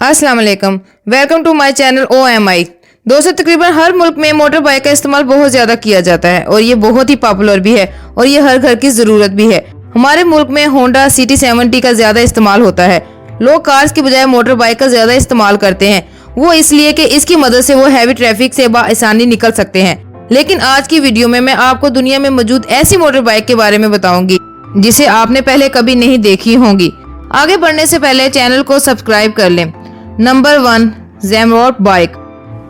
अस्सलाम वालेकुम, welcome to my channel OMI। दोस्तों, तकरीबन हर मुल्क में मोटर बाइक का इस्तेमाल बहुत ज़्यादा किया जाता है और ये बहुत ही पॉपुलर भी है और ये हर घर की ज़रूरत भी है। हमारे मुल्क में होंडा CT70 का ज़्यादा इस्तेमाल होता है। लोग कार्स की बजाय मोटर बाइक का ज़्यादा इस्तेमाल करते हैं, वो इसलिए कि इसकी मदद से वो हैवी ट्रैफिक से आसानी निकल सकते हैं। लेकिन आज की वीडियो में मैं आपको दुनिया में मौजूद ऐसी मोटर बाइक के बारे में बताऊंगी जिसे आपने पहले कभी नहीं देखी होंगी। आगे बढ़ने से पहले चैनल को सब्सक्राइब कर लें। नंबर 1, ज़ेमरोट बाइक।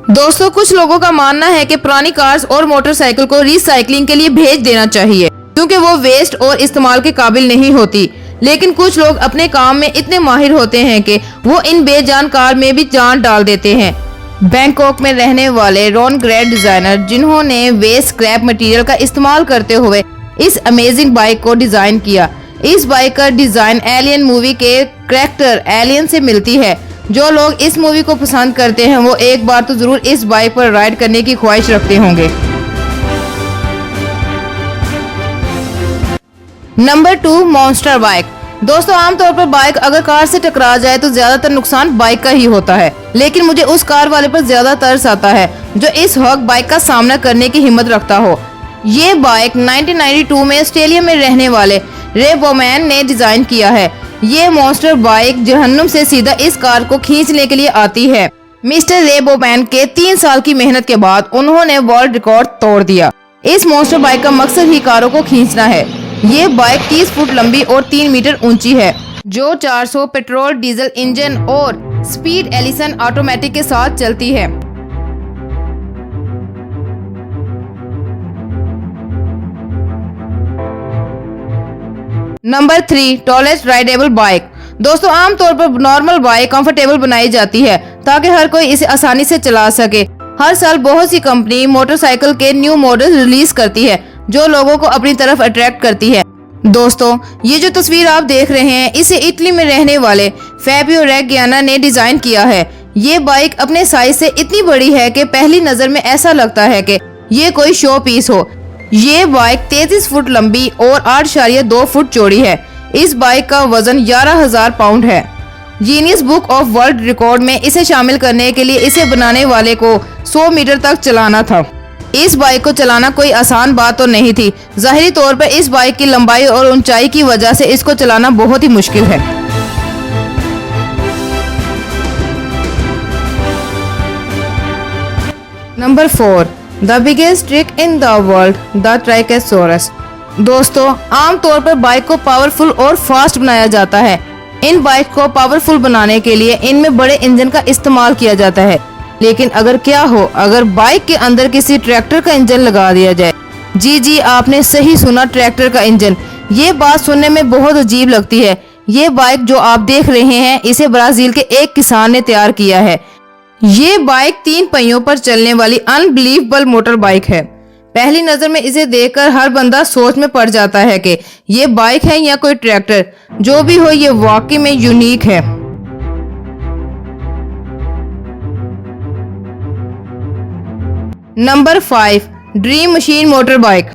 दोस्तों, कुछ लोगों का मानना है कि पुरानी कार्स और मोटरसाइकिल को रिसाइकलिंग के लिए भेज देना चाहिए क्योंकि वो वेस्ट और इस्तेमाल के काबिल नहीं होती। लेकिन कुछ लोग अपने काम में इतने माहिर होते हैं कि वो इन बेजान कार में भी जान डाल देते हैं। बैंकॉक में रहने वाले रॉन ग्रेड डिजाइनर, जिन्होंने वेस्ट स्क्रैप मटेरियल का इस्तेमाल करते हुए इस अमेजिंग बाइक को डिजाइन किया। इस बाइक का डिजाइन एलियन मूवी के कैरेक्टर एलियन से मिलती है। जो लोग इस मूवी को पसंद करते हैं वो एक बार तो जरूर इस बाइक पर राइड करने की ख्वाहिश रखते होंगे। Number 2, monster bike. दोस्तों, आमतौर पर बाइक अगर कार से टकरा जाए तो ज्यादातर नुकसान बाइक का ही होता है, लेकिन मुझे उस कार वाले पर ज्यादा तरस आता है जो इस हॉक बाइक का सामना करने की हिम्मत रखता हो। ये बाइक 1992 में ऑस्ट्रेलिया में रहने वाले रे बोमैन ने डिजाइन किया है। ये मॉन्स्टर बाइक जहन्नुम से सीधा इस कार को खींचने के लिए आती है। मिस्टर रे बोमैन के 3 साल की मेहनत के बाद उन्होंने वर्ल्ड रिकॉर्ड तोड़ दिया। इस मॉन्स्टर बाइक का मकसद ही कारों को खींचना है। ये बाइक 30 फुट लंबी और 3 मीटर ऊंची है, जो 400 पेट्रोल डीजल इंजन और स्पीड एलिसन ऑटोमेटिक के साथ चलती है। Number 3, tallest rideable bike. दोस्तों, आमतौर पर नॉर्मल बाइक कंफर्टेबल बनाई जाती है ताकि हर कोई इसे आसानी से चला सके। हर साल बहुत सी कंपनी मोटरसाइकिल के न्यू मॉडल रिलीज करती है जो लोगों को अपनी तरफ अट्रैक्ट करती है। दोस्तों, ये जो तस्वीर आप देख रहे हैं इसे इटली में रहने वाले फैबियो रेगियाना ने डिजाइन किया है। ये बाइक अपने साइज से इतनी बड़ी है कि पहली नजर में ऐसा लगता है कि ये कोई शो पीस हो। ये बाइक 33 फुट लंबी और 8.2 फुट चौड़ी है। इस बाइक का वजन 11,000 पाउंड है। Genius book of world record में इसे शामिल करने के लिए इसे बनाने वाले को 100 मीटर तक चलाना था। इस बाइक को चलाना कोई आसान बात तो नहीं थी। जाहिरी तौर पर इस बाइक की लंबाई और ऊंचाई की वजह से इसको चलाना बहुत ही मुश्किल है। Number 4, the biggest trick in the world, the Tricasaurus. दोस्तों, आमतौर पर बाइक को पावरफुल और फास्ट बनाया जाता है। इन बाइक को पावरफुल बनाने के लिए इनमें बड़े इंजन का इस्तेमाल किया जाता है। लेकिन अगर क्या हो अगर बाइक के अंदर किसी ट्रैक्टर का इंजन लगा दिया जाए। जी, आपने सही सुना, ट्रैक्टर का इंजन। ये बात सुनने में बहुत अजीब लगती है। ये बाइक जो आप देख रहे हैं इसे ब्राजील के एक किसान ने तैयार किया है। ये बाइक 3 पहियों पर चलने वाली अनबिलीवेबल मोटर बाइक है। पहली नजर में इसे देखकर हर बंदा सोच में पड़ जाता है कि ये बाइक है या कोई ट्रैक्टर। जो भी हो, ये वाकई में यूनिक है। Number 5, dream machine motor bike.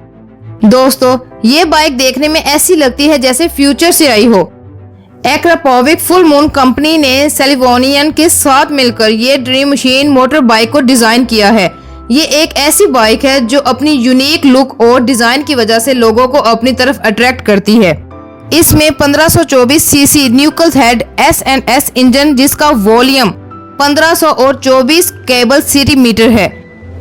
दोस्तों, ये बाइक देखने में ऐसी लगती है जैसे फ्यूचर से आई हो। एक्रापोविक फुल मून कंपनी ने सेलिवोनियन के साथ मिलकर ये ड्रीम मशीन मोटर बाइक को डिजाइन किया है। ये एक ऐसी बाइक है जो अपनी यूनिक लुक और डिजाइन की वजह से लोगों को अपनी तरफ अट्रैक्ट करती है। इसमें 1524 CC nucleus head SNS engine, जिसका वॉल्यूम 1500 और 24 केबल सीटी है,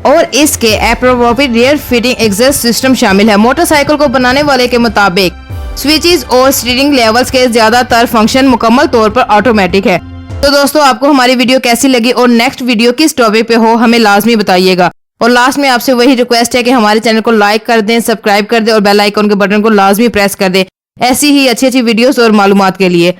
और इसके appropriate rear fitting exhaust system शामिल है। मोटरसाइकिल को बनाने वाले के मुताबिक स्विचेस और स्टीयरिंग लेवल्स के ज्यादातर फंक्शन मुकम्मल तौर पर ऑटोमेटिक है। तो दोस्तों, आपको हमारी वीडियो कैसी लगी और नेक्स्ट वीडियो किस टॉपिक पे हो हमें लाजमी बताइएगा। और लास्ट में आपसे वही रिक्वेस्ट है कि हमारे चैनल को लाइक कर दें, सब्सक्राइब कर दें और बेल आइकन के बटन को लाजमी प्रेस कर दें ऐसी ही अच्छी वीडियोस और मालूमात के लिए।